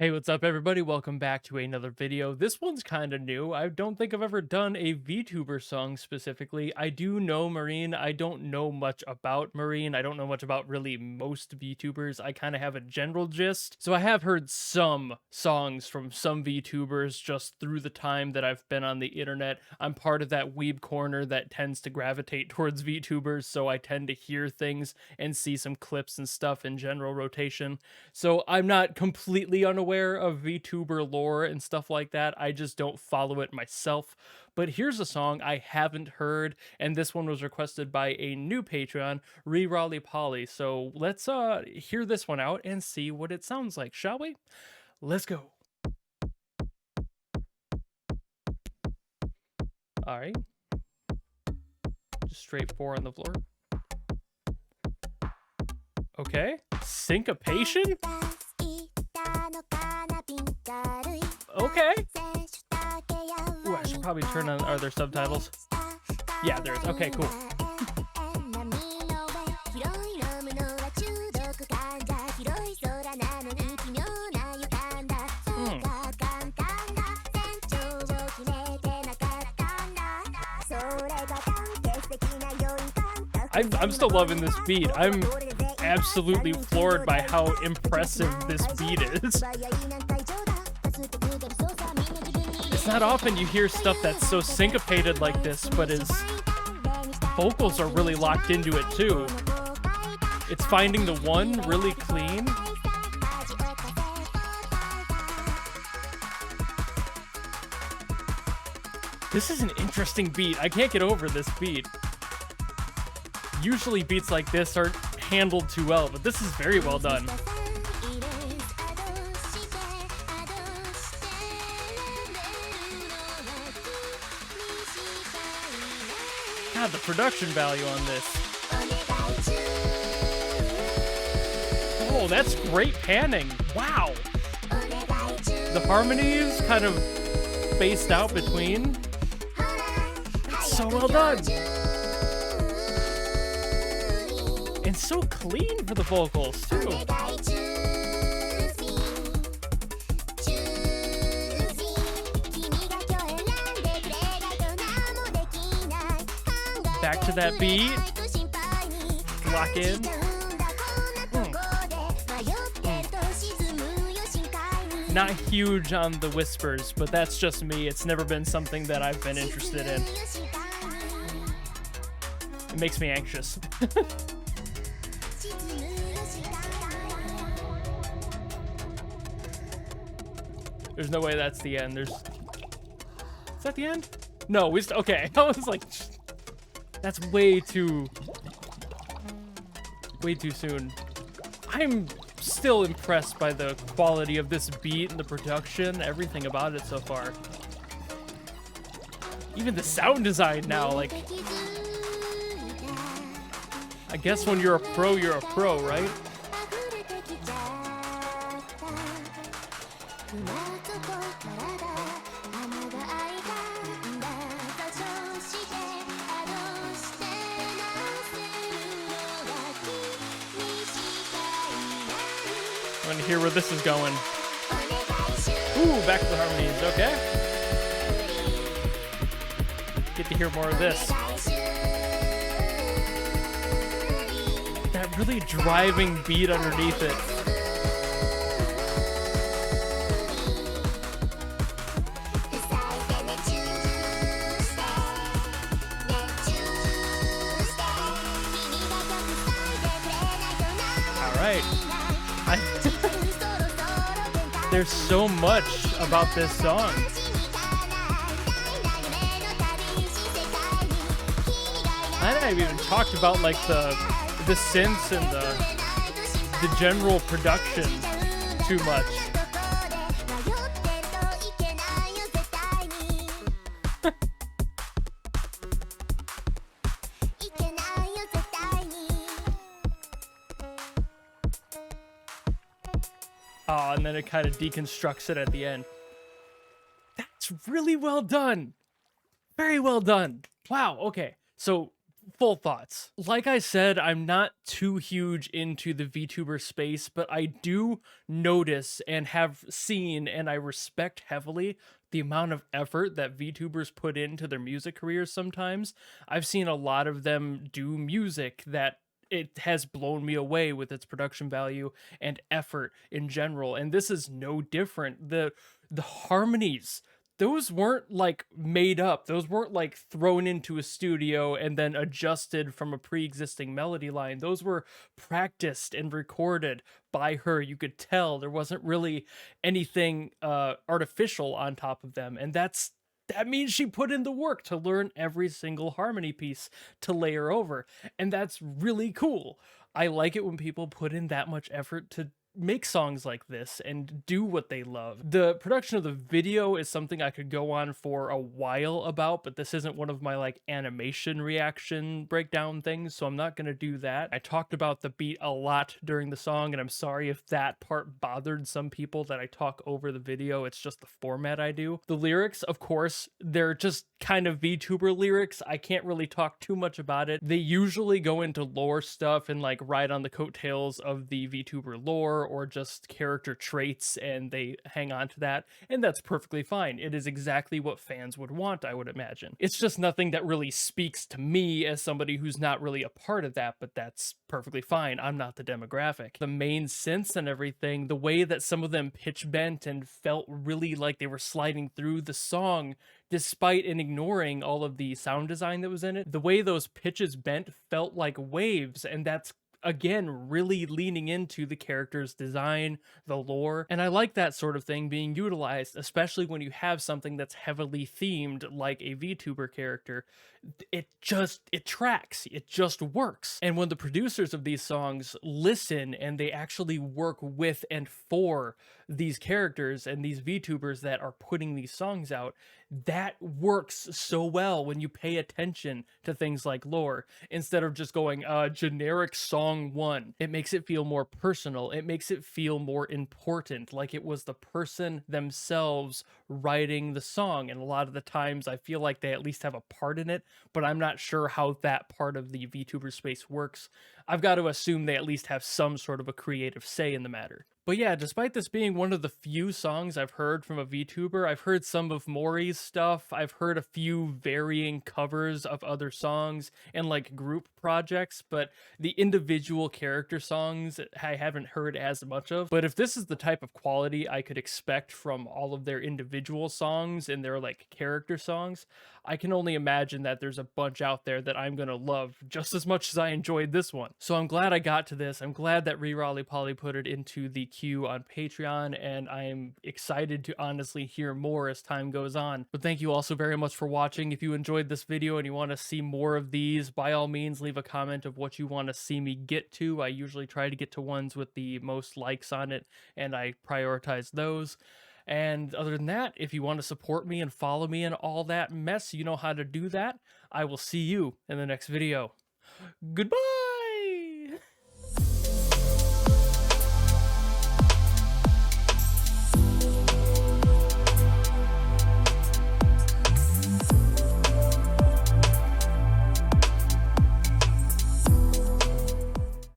Hey, what's up, everybody? Welcome back to another video. This one's kind of new. I don't think I've ever done a VTuber song specifically. I do know Marine. I don't know much about Marine. I don't know much about really most VTubers. I kind of have a general gist. So I have heard some songs from some VTubers just through the time that I've been on the internet. I'm part of that weeb corner that tends to gravitate towards VTubers, so I tend to hear things and see some clips and stuff in general rotation. So I'm not completely unaware of VTuber lore and stuff like that. I just don't follow it myself. But here's a song I haven't heard, and this one was requested by a new Patreon, Raleigh Polly. So let's hear this one out and see what it sounds like, shall we? Let's go. All right. Just straight 4 on the floor. Okay. Syncopation? Okay. Ooh, I should probably turn on, are there subtitles? Yeah, there is. Okay, cool. I'm still loving this beat. I'm absolutely floored by how impressive this beat is. It's not often you hear stuff that's so syncopated like this, but his vocals are really locked into it too. It's finding the one really clean. This is an interesting beat. I can't get over this beat. Usually beats like this aren't handled too well, but this is very well done. God, the production value on this. Oh, that's great panning. Wow. The harmonies kind of spaced out between. It's so well done. And so clean for the vocals, too. Back to that beat. Lock in. Not huge on the whispers, but that's just me. It's never been something that I've been interested in. It makes me anxious. There's no way that's the end. Is that the end? No, okay. I was like, that's way too soon. I'm still impressed by the quality of this beat and the production, everything about it so far. Even the sound design now, like, I guess when you're a pro, right? I'm gonna hear where this is going. Ooh, back to the harmonies, okay. Get to hear more of this. That really driving beat underneath it. All right. There's so much about this song. I haven't even talked about like the synths and the general production too much. Oh, and then it kind of deconstructs it at the end. That's really well done. Very well done. Wow, okay. So full thoughts. Like I said, I'm not too huge into the VTuber space, but I do notice and have seen, and I respect heavily the amount of effort that VTubers put into their music careers sometimes. I've seen a lot of them do music that it has blown me away with its production value and effort in general, and this is no different. The harmonies, those weren't like made up. Those weren't like thrown into a studio and then adjusted from a pre-existing melody line. Those were practiced and recorded by her. You could tell there wasn't really anything artificial on top of them. And that means she put in the work to learn every single harmony piece to layer over. And that's really cool. I like it when people put in that much effort to make songs like this and do what they love. The production of the video is something I could go on for a while about, but this isn't one of my like animation reaction breakdown things, so I'm not going to do that. I talked about the beat a lot during the song, and I'm sorry if that part bothered some people that I talk over the video. It's just the format I do. The lyrics, of course, they're just kind of VTuber lyrics. I can't really talk too much about it. They usually go into lore stuff and like ride on the coattails of the VTuber lore or just character traits, and they hang on to that, and that's perfectly fine. It is exactly what fans would want, I would imagine. It's just nothing that really speaks to me as somebody who's not really a part of that, but that's perfectly fine. I'm not the demographic. The main synths and everything, the way that some of them pitch bent and felt really like they were sliding through the song despite and ignoring all of the sound design that was in it, the way those pitches bent felt like waves, and that's again really leaning into the character's design, the lore, and I like that sort of thing being utilized, especially when you have something that's heavily themed like a VTuber character. It tracks, it just works. And when the producers of these songs listen and they actually work with and for these characters and these VTubers that are putting these songs out, that works so well when you pay attention to things like lore instead of just going generic song one. It makes it feel more personal. It makes it feel more important, like it was the person themselves writing the song. And a lot of the times I feel like they at least have a part in it, but I'm not sure how that part of the VTuber space works. I've got to assume they at least have some sort of a creative say in the matter. But yeah, despite this being one of the few songs I've heard from a VTuber, I've heard some of Mori's stuff, I've heard a few varying covers of other songs and like group projects, but the individual character songs I haven't heard as much of. But if this is the type of quality I could expect from all of their individual songs and their like character songs, I can only imagine that there's a bunch out there that I'm gonna love just as much as I enjoyed this one. So I'm glad I got to this. I'm glad that Raleigh put it into the queue on Patreon, and I am excited to honestly hear more as time goes on. But thank you all so very much for watching. If you enjoyed this video and you want to see more of these, by all means leave a comment of what you want to see me get to. I usually try to get to ones with the most likes on it, and I prioritize those. And other than that, if you want to support me and follow me and all that mess, you know how to do that. I will see you in the next video. Goodbye!